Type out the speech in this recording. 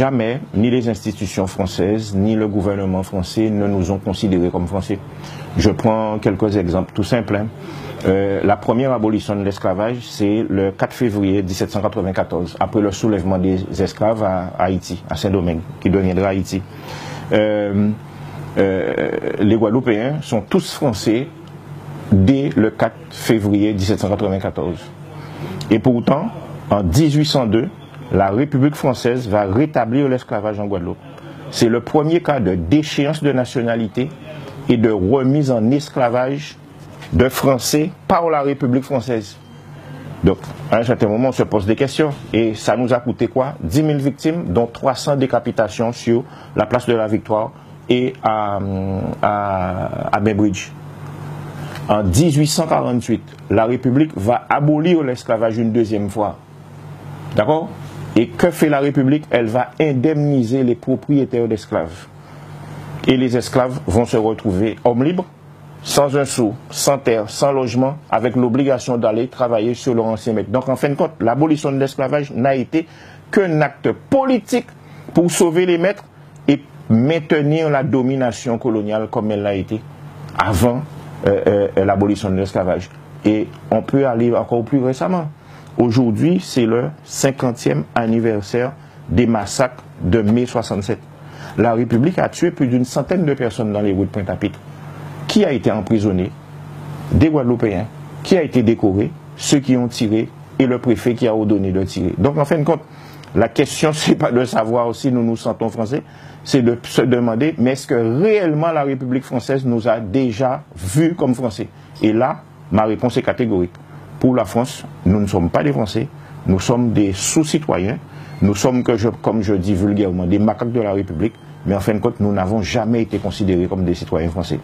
jamais, ni les institutions françaises, ni le gouvernement français ne nous ont considérés comme Français. Je prends quelques exemples tout simples. La première abolition de l'esclavage, c'est le 4 février 1794, après le soulèvement des esclaves à Haïti, à Saint-Domingue, qui deviendra Haïti. Les Guadeloupéens sont tous français dès le 4 février 1794. Et pourtant, en 1802, la République française va rétablir l'esclavage en Guadeloupe. C'est le premier cas de déchéance de nationalité et de remise en esclavage de Français par la République française. Donc, à un certain moment, on se pose des questions. Et ça nous a coûté quoi? 10 000 victimes, dont 300 décapitations sur la place de la Victoire et à Bainbridge. En 1848, la République va abolir l'esclavage une deuxième fois. D'accord? Et que fait la République? Elle va indemniser les propriétaires d'esclaves. Et les esclaves vont se retrouver hommes libres, sans un sou, sans terre, sans logement, avec l'obligation d'aller travailler sur leur ancien maître. Donc en fin de compte, l'abolition de l'esclavage n'a été qu'un acte politique pour sauver les maîtres et maintenir la domination coloniale comme elle l'a été avant l'abolition de l'esclavage. Et on peut aller encore plus récemment. Aujourd'hui, c'est le 50e anniversaire des massacres de mai 67. La République a tué plus d'une centaine de personnes dans les rues de Pointe-à-Pitre. Qui a été emprisonné? Des Guadeloupéens. Qui a été décoré? Ceux qui ont tiré et le préfet qui a ordonné de tirer. Donc en fin de compte, la question, c'est pas de savoir si nous nous sentons français, c'est de se demander, mais est-ce que réellement la République française nous a déjà vus comme français? Et là, ma réponse est catégorique. Pour la France, nous ne sommes pas des Français, nous sommes des sous-citoyens, nous sommes, comme je dis vulgairement, des macaques de la République, mais en fin de compte, nous n'avons jamais été considérés comme des citoyens français.